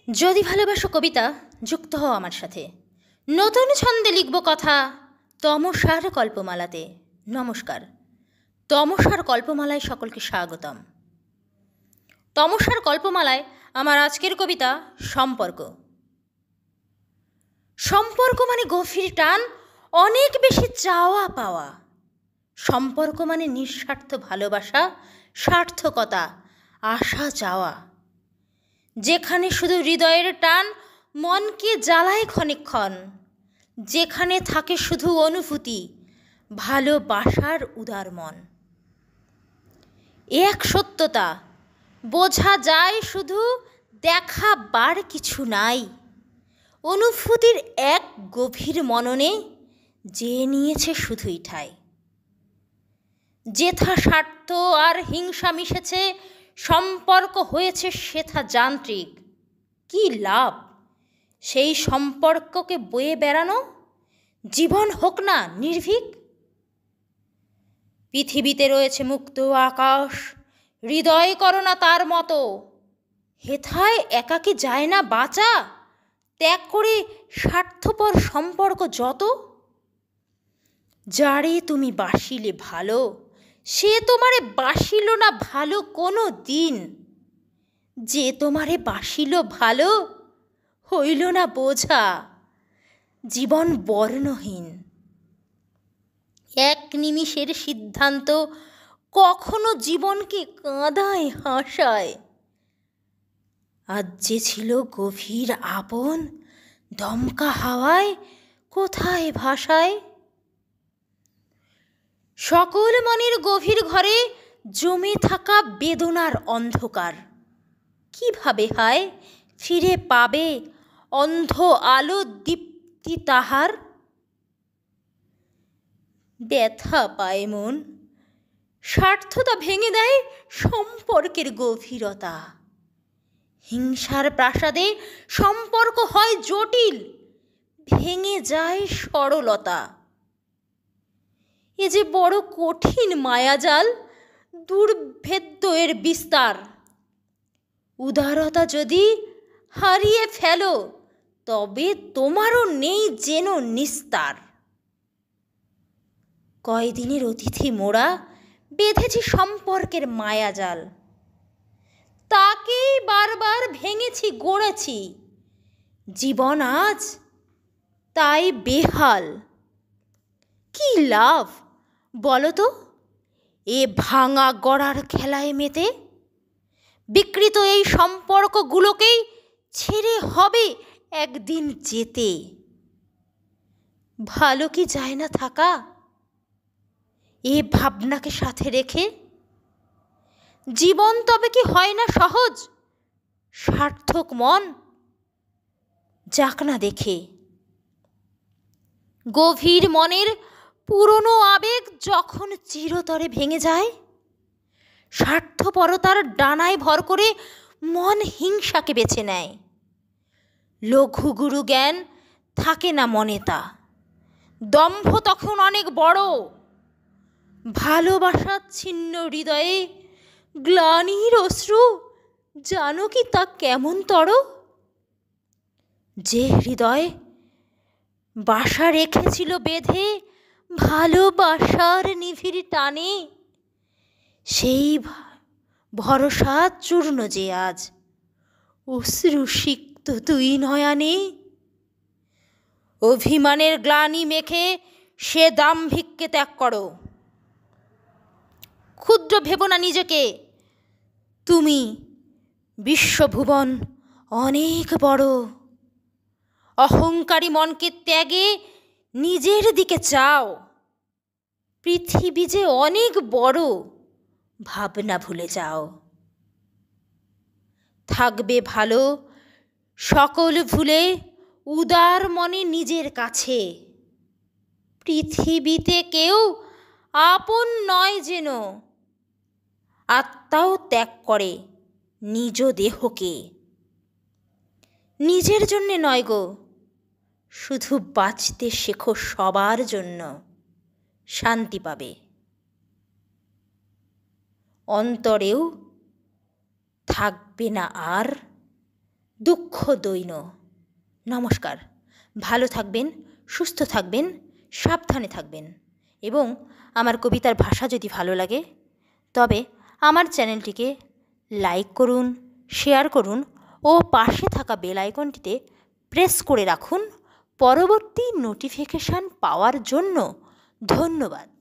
যদি ভালোবাসো কবিতা, যুক্ত হও আমার সাথে। নতুন ছন্দে লিখব কথা তমসার কল্পমালাতে। নমস্কার, তমসার কল্পমালায় সকলকে স্বাগতম। তমসার কল্পমালায় আমার আজকের কবিতা সম্পর্ক। সম্পর্ক মানে গভীর টান, অনেক বেশি চাওয়া পাওয়া। সম্পর্ক মানে নিঃস্বার্থ ভালোবাসা, সার্থকতা, আশা চাওয়া। যেখানে শুধু হৃদয়ের টান মনকে জ্বালায় ক্ষণিকক্ষণ, যেখানে থাকে শুধু অনুভূতি, ভালোবাসার উদার মন। এক সত্যতা বোঝা যায় শুধু, দেখাবার কিছু নাই। অনুভূতির এক গভীর মননে যে নিয়েছে শুধুই ঠাই। যেথা স্বার্থ আর হিংসা মিশেছে, সম্পর্ক হয়েছে সেথা যান্ত্রিক। কি লাভ সেই সম্পর্ককে বয়ে বেড়ানো, জীবন হোক না নির্ভীক। পৃথিবীতে রয়েছে মুক্ত আকাশ, হৃদয় করো না তার মতো। হেথায় একাকী যায় না বাঁচা, ত্যাগ করে স্বার্থপর সম্পর্ক যত। যারে তুমি বাসিলে ভালো, সে তোমারে বাসিল না ভালো কোনো দিন। যে তোমারে বাসিল ভালো, হইল না বোঝা, জীবন বর্ণহীন। এক নিমিষের সিদ্ধান্ত কখনো জীবনকে কাঁদায় হাসায়। আজ যে ছিল গভীর আপন, দমকা হাওয়ায় কোথায় ভাসায়। সকল মনের গভীর ঘরে জমে থাকা বেদনার অন্ধকার, কিভাবে হায় ফিরে পাবে অন্ধ আলো দীপ্তি তাহার। ব্যথা পায় মন, স্বার্থতা ভেঙে দেয় সম্পর্কের গভীরতা। হিংসার প্রাসাদে সম্পর্ক হয় জটিল, ভেঙে যায় সরলতা। এ যে বড় কঠিন মায়াজাল, দুর্ভেদ্য এর বিস্তার। উদারতা যদি হারিয়ে ফেলো, তবে তোমারও নেই যেন নিস্তার। কয়দিনের অতিথি মোরা, বেঁধেছি সম্পর্কের মায়াজাল। তাকেই বারবার ভেঙেছি গড়েছি, জীবন আজ তাই বেহাল। কি লাভ বলো তো এ ভাঙা গড়ার খেলায় মেতে। বিকৃত এই সম্পর্কগুলোকেই ছেড়ে হবে একদিন যেতে। ভালো কি যায় না থাকা এ ভাবনাকে সাথে রেখে। জীবন তবে কি হয় না সহজ, সার্থক মন যাক না দেখে। গভীর মনের পুরনো আবেগ যখন চিরতরে ভেঙে যায়, স্বার্থপরতার ডানায় ভর করে মন হিংসাকে বেছে নেয়। লঘু গুরু জ্ঞান থাকে না মনে তা, দম্ভ তখন অনেক বড়। ভালোবাসা ছিন্ন হৃদয়ে গ্লানির অশ্রু, জানো কি তা কেমন তর। যে হৃদয় বাসা রেখেছিল বেঁধে ভালোবাসার নিভির টানে, সেই ভরসা চূর্ণ যে আজ অশ্রু সিক্ত তুই নয়ানে। অভিমানের গ্লানি মেখে সে দাম্ভিককে ত্যাগ করো। ক্ষুদ্র ভেবো না নিজেকে, তুমি বিশ্বভুবন অনেক বড়। অহংকারী মনকে ত্যাগে নিজের দিকে চাও। পৃথিবী যে অনেক বড়, ভাবনা ভুলে যাও। থাকবে ভালো সকল ভুলে, উদার মনে নিজের কাছে। পৃথিবীতে কেউ আপন নয় যেন, আত্মাও ত্যাগ করে নিজ দেহকে। নিজের জন্যে নয় গো, শুধু বাঁচতে শেখো সবার জন্য, শান্তি পাবে। অন্তরেও থাকবে না আর দুঃখ দৈন্য। নমস্কার। ভালো থাকবেন, সুস্থ থাকবেন, সাবধানে থাকবেন এবং আমার কবিতার ভাষা যদি ভালো লাগে তবে আমার চ্যানেলটিকে লাইক করুন, শেয়ার করুন ও পাশে থাকা বেল আইকনটিতে প্রেস করে রাখুন পরবর্তী নোটিফিকেশান পাওয়ার জন্য। ধন্যবাদ।